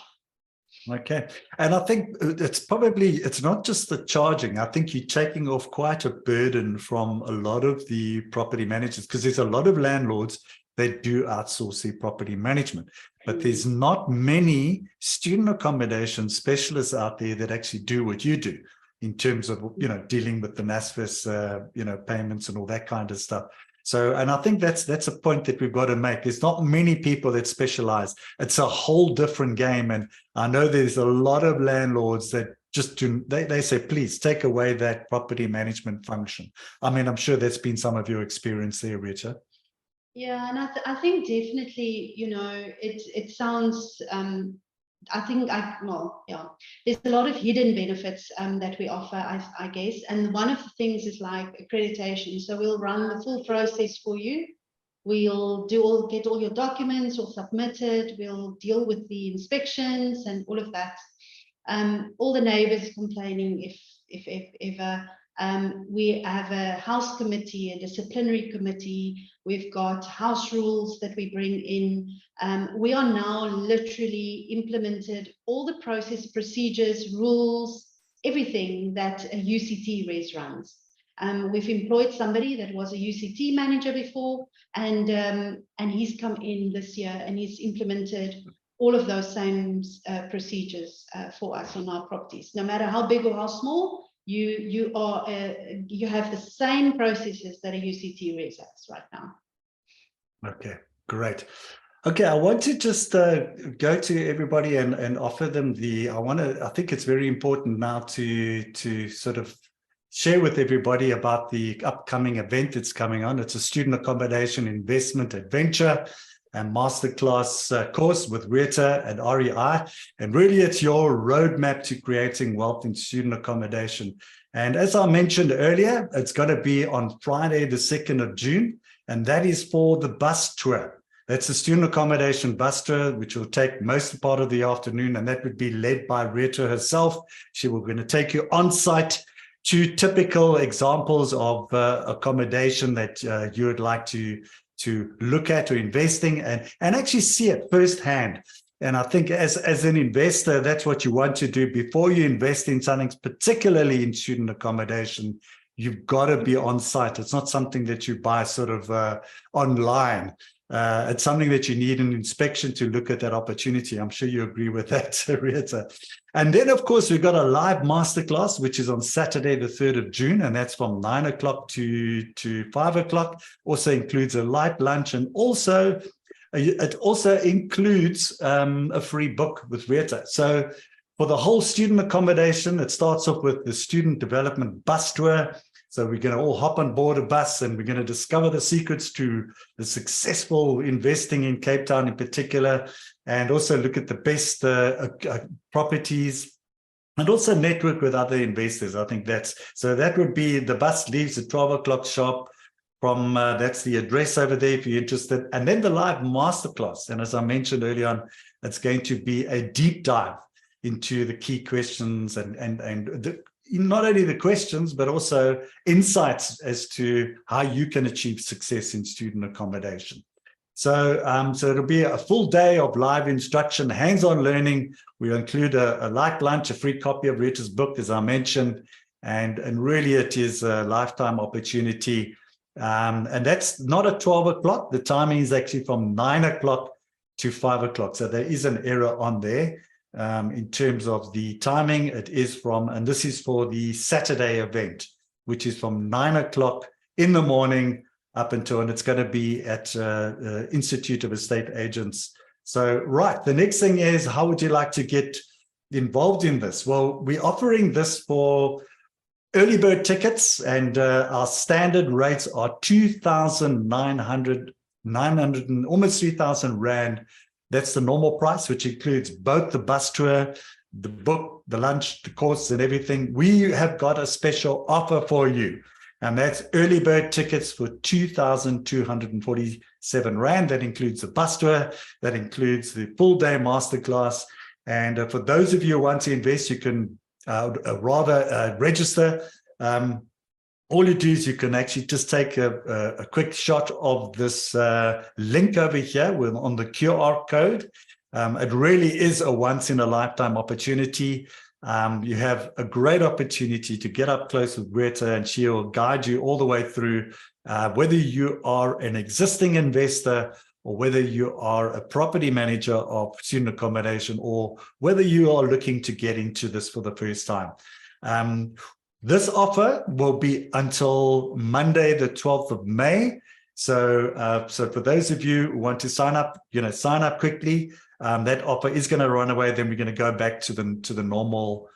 S1: Okay, and I think it's not just the charging. I think you're taking off quite a burden from a lot of the property managers, because there's a lot of landlords that do outsource their property management, but there's not many student accommodation specialists out there that actually do what you do in terms of, you know, dealing with the nsfas, you know, payments and all that kind of stuff. So, and I think that's a point that we've got to make. There's not many people that specialize. It's a whole different game. And I know there's a lot of landlords that just do, they say, please take away that property management function. I mean, I'm sure that's been some of your experience there, Retha.
S2: Yeah, and I think definitely, you know, it sounds, I think there's a lot of hidden benefits that we offer, I guess. And one of the things is like accreditation. So we'll run the full process for you. We'll get all your documents all submitted. We'll deal with the inspections and all of that. All the neighbors complaining if ever. We have a house committee, a disciplinary committee. We've got house rules that we bring in. We are now literally implemented all the process, procedures, rules, everything that a UCT res runs. We've employed somebody that was a UCT manager before, and he's come in this year and he's implemented all of those same procedures for us on our properties. No matter how big or how small, you have the same processes that a UCT res has right now.
S1: Okay, great. Okay, I want to just go to everybody and offer them I think it's very important now to sort of share with everybody about the upcoming event that's coming on. It's a student accommodation investment adventure and masterclass course with Retha and REI. And really, it's your roadmap to creating wealth in student accommodation. And as I mentioned earlier, it's going to be on Friday, the 2nd of June. And that is for the bus tour. That's the student accommodation bus tour, which will take most part of the afternoon. And that would be led by Retha herself. She will going to take you on site to typical examples of accommodation that you would like to look at or investing and actually see it firsthand. And I think as an investor, that's what you want to do before you invest in something, particularly in student accommodation. You've got to be on site. It's not something that you buy sort of online. It's something that you need an inspection to look at that opportunity. I'm sure you agree with that, Retha. And then, of course, we've got a live masterclass, which is on Saturday, the 3rd of June, and that's from 9 o'clock to 5 o'clock. Also includes a light lunch and also it also includes a free book with Retha. So for the whole student accommodation, it starts off with the student development bus tour. So we're going to all hop on board a bus and we're going to discover the secrets to the successful investing in Cape Town in particular, and also look at the best properties, and also network with other investors. I think that would be, the bus leaves at 12 o'clock sharp from, that's the address over there if you're interested. And then the live masterclass. And as I mentioned earlier on, it's going to be a deep dive into the key questions and not only the questions, but also insights as to how you can achieve success in student accommodation. So, so it'll be a full day of live instruction, hands-on learning. We'll include a light lunch, a free copy of Retha's book, as I mentioned, and really it is a lifetime opportunity. And that's not at 12 o'clock. The timing is actually from 9 o'clock to 5 o'clock. So there is an error on there. In terms of the timing, it is from, and this is for the Saturday event, which is from 9 o'clock in the morning up until, and it's going to be at Institute of Estate Agents. So, right, the next thing is, how would you like to get involved in this? Well, we're offering this for early bird tickets, and our standard rates are 2,900, almost 3,000 Rand. That's the normal price, which includes both the bus tour, the book, the lunch, the course, and everything. We have got a special offer for you, and that's early bird tickets for 2,247 Rand. That includes the bus tour, that includes the full day masterclass. And for those of you who want to invest, you can register. All you do is you can actually just take a quick shot of this link over here on the QR code. It really is a once-in-a-lifetime opportunity. You have a great opportunity to get up close with Retha, and she will guide you all the way through, whether you are an existing investor or whether you are a property manager of student accommodation, or whether you are looking to get into this for the first time. This offer will be until Monday, the 12th of May. So, so for those of you who want to sign up, sign up quickly. That offer is going to run away. Then we're going to go back to the normal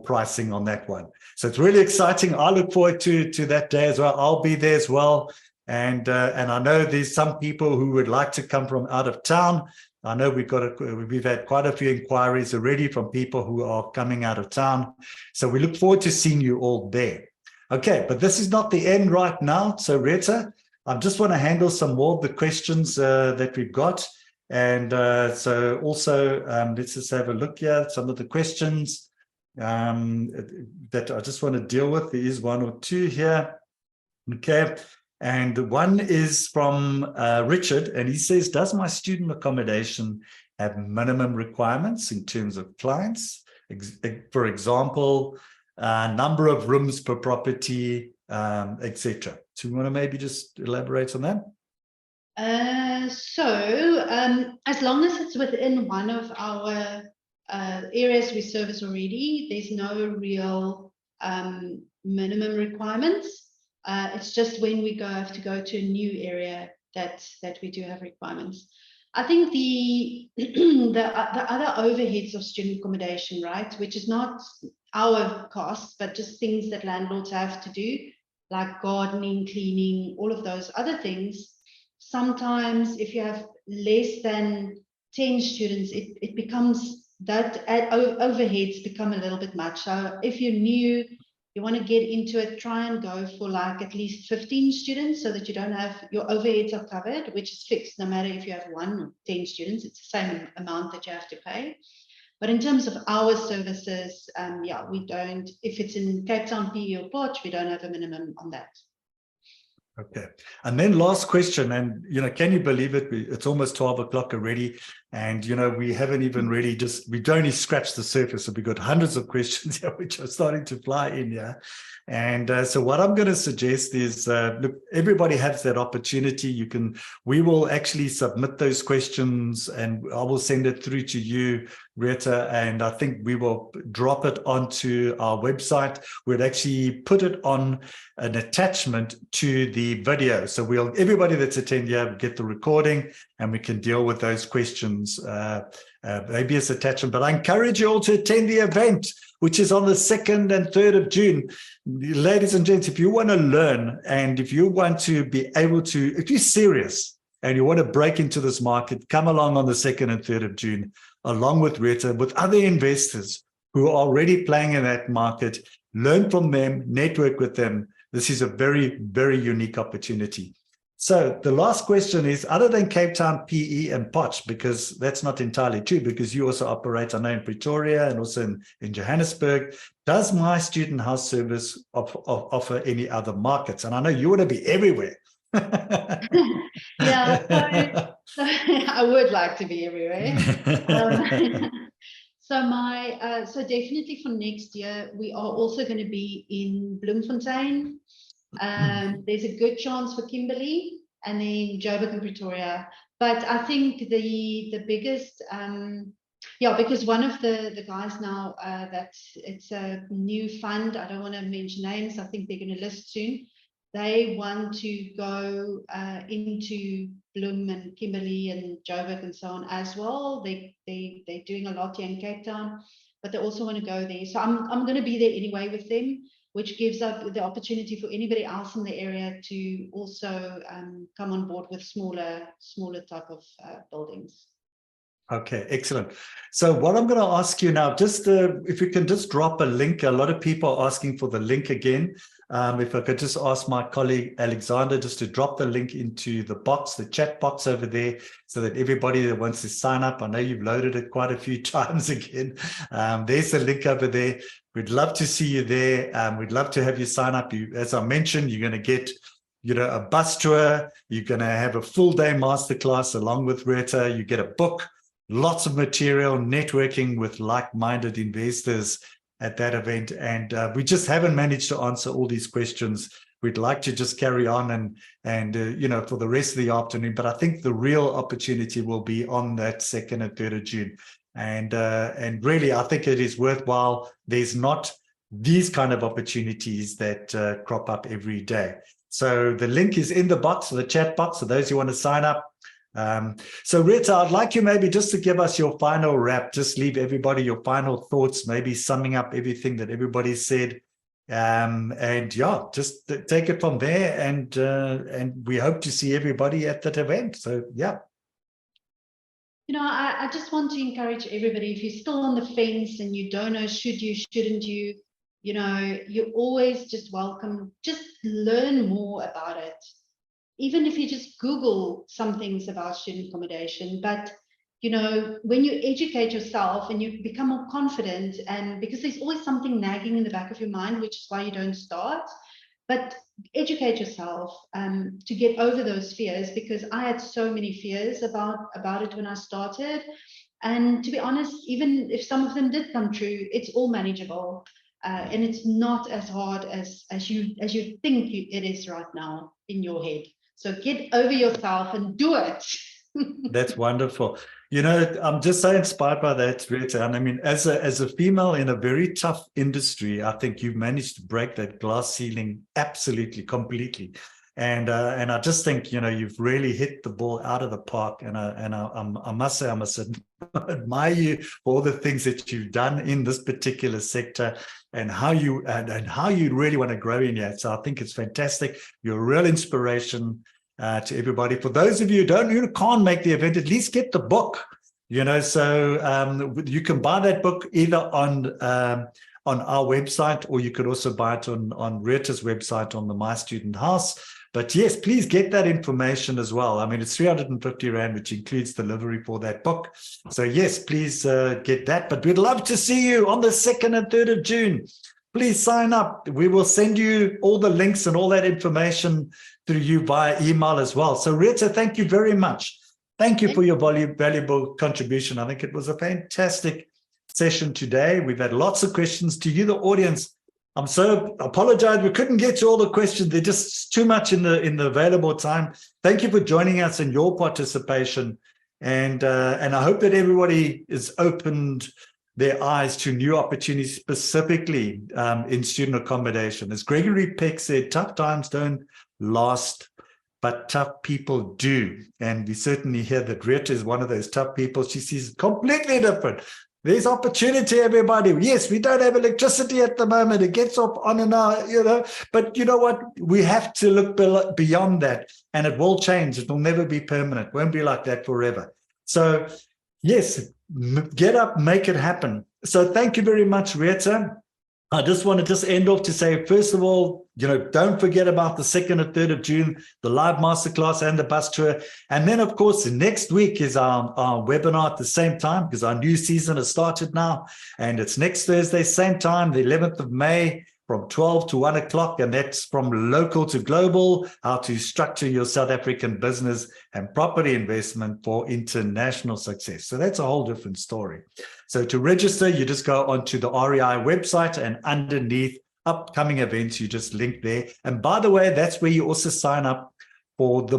S1: pricing on that one. So it's really exciting. I look forward to that day as well. I'll be there as well. And I know there's some people who would like to come from out of town. I know we've had quite a few inquiries already from people who are coming out of town. So we look forward to seeing you all there. Okay, but this is not the end right now. So Retha, I just want to handle some more of the questions that we've got. And so also, let's just have a look here at some of the questions that I just want to deal with. There is one or two here. Okay. And one is from Richard, and he says, does my student accommodation have minimum requirements in terms of clients? For example, number of rooms per property, etc. So you want to maybe just elaborate on that?
S2: As long as it's within one of our areas we service already, there's no real minimum requirements. It's just when we have to go to a new area that we do have requirements. I think the other overheads of student accommodation, right, which is not our costs, but just things that landlords have to do, like gardening, cleaning, all of those other things. Sometimes if you have less than 10 students, it becomes that overheads become a little bit much. So if you're new, you want to get into it, try and go for like at least 15 students so that you don't have, your overheads are covered, which is fixed no matter if you have 1 or 10 students, it's the same amount that you have to pay. But in terms of our services, yeah, we don't, if it's in Cape Town, PE or Potch, we don't have a minimum on that.
S1: Okay. And then last question, and can you believe it? It's almost 12 o'clock already. And, we haven't even really we've only scratched the surface. So we've got hundreds of questions here, which are starting to fly in here. And so what I'm going to suggest is, look, everybody has that opportunity. We will actually submit those questions and I will send it through to you, Retha, and I think we will drop it onto our website. We'll actually put it on an attachment to the video. So everybody that's attending here will get the recording and we can deal with those questions maybe as attachment. But I encourage you all to attend the event, which is on the 2nd and 3rd of June. Ladies and gents, if you want to learn and if you want to be able to, if you're serious and you want to break into this market, come along on the 2nd and 3rd of June, along with Retha, with other investors who are already playing in that market. Learn from them, network with them. This is a very, very unique opportunity. So the last question is, other than Cape Town, PE and Potch, because that's not entirely true, because you also operate, I know, in Pretoria and also in Johannesburg, does My Student House Service offer any other markets? And I know you want to be everywhere.
S2: Yeah, so I would like to be everywhere. So definitely for next year, we are also going to be in Bloemfontein. There's a good chance for Kimberley and then Joburg and Pretoria. But I think the biggest, because one of the guys now, that it's a new fund, I don't want to mention names, I think they're going to list soon. They want to go into Bloem and Kimberley and Joburg and so on as well. They're doing a lot here in Cape Town, but they also want to go there. So I'm going to be there anyway with them, which gives up the opportunity for anybody else in the area to also come on board with smaller type of buildings.
S1: Okay, excellent. So what I'm going to ask you now, just if you can just drop a link. A lot of people are asking for the link again. If I could just ask my colleague Alexander just to drop the link into the box, the chat box over there, so that everybody that wants to sign up, I know you've loaded it quite a few times again. There's the link over there. We'd love to see you there. We'd love to have you sign up. As I mentioned, you're going to get a bus tour. You're going to have a full day masterclass along with Retha. You get a book, lots of material, networking with like-minded investors at that event. And we just haven't managed to answer all these questions. We'd like to just carry on and for the rest of the afternoon. But I think the real opportunity will be on that 2nd and 3rd of June. And really, I think it is worthwhile. There's not these kind of opportunities that crop up every day. So the link is in the box, the chat box, for those who want to sign up. So Retha, I'd like you maybe just to give us your final wrap, just leave everybody your final thoughts, maybe summing up everything that everybody said. And yeah, just take it from there. And we hope to see everybody at that event. So, yeah.
S2: I just want to encourage everybody, if you're still on the fence and you don't know, should you, shouldn't you, you're always just welcome. Just learn more about it. Even if you just Google some things about student accommodation, but when you educate yourself and you become more confident, and because there's always something nagging in the back of your mind, which is why you don't start, but educate yourself to get over those fears, because I had so many fears about it when I started. And to be honest, even if some of them did come true, it's all manageable. And it's not as hard as you think it is right now in your head. So get over yourself and do it.
S1: That's wonderful. I'm just so inspired by that, Retha. And I mean, as a female in a very tough industry, I think you've managed to break that glass ceiling absolutely, completely. And I just think, you've really hit the ball out of the park. And I must say, I must admire you for all the things that you've done in this particular sector and how you really want to grow in here. So I think it's fantastic. You're a real inspiration to everybody. For those of you who can't make the event, at least get the book. So you can buy that book either on our website, or you could also buy it on Retha's website on the My Student House. But yes, please get that information as well. I mean, it's 350 Rand, which includes delivery for that book. So yes, please get that. But we'd love to see you on the 2nd and 3rd of June. Please sign up. We will send you all the links and all that information through you via email as well. So Retha, thank you very much Thank you for your valuable contribution. I think it was a fantastic session today. We've had lots of questions. To you, the audience, I'm so apologize. We couldn't get to all the questions. There's just too much in the available time. Thank you for joining us and your participation. And I hope that everybody has opened their eyes to new opportunities, specifically in student accommodation. As Gregory Peck said, tough times don't last, but tough people do. And we certainly hear that Retha is one of those tough people. She sees it completely different. There's opportunity, everybody. Yes, we don't have electricity at the moment. It gets off on and on, but you know what? We have to look beyond that, and it will change. It will never be permanent. It won't be like that forever. So yes, get up, make it happen. So thank you very much, Retha. I just want to end off to say, first of all, don't forget about the 2nd and 3rd of June, the live masterclass and the bus tour. And then, of course, next week is our webinar at the same time, because our new season has started now. And it's next Thursday, same time, the 11th of May, from 12 to 1 o'clock. And that's from local to global, how to structure your South African business and property investment for international success. So that's a whole different story. So to register, you just go onto the REI website, and underneath upcoming events, you just link there. And by the way, that's where you also sign up for the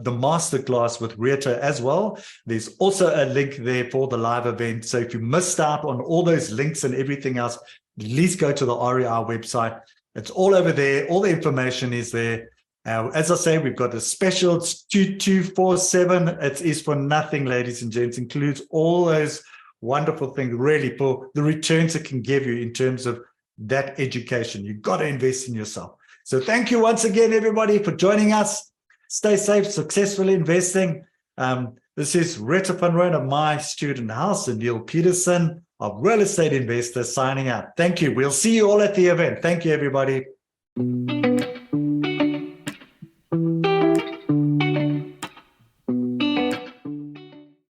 S1: masterclass with Retha as well. There's also a link there for the live event. So if you missed out on all those links and everything else, at least go to the REI website. It's all over there. All the information is there. As I say, we've got a special, it's 2247. It is for nothing, ladies and gents. Includes all those wonderful things, really, for the returns it can give you in terms of that education. You've got to invest in yourself. So thank you once again, everybody, for joining us. Stay safe, successfully investing. This is Retha Van Rooyen of My Student House, and Neil Peterson of Real Estate Investor signing out. Thank you. We'll see you all at the event. Thank you, everybody.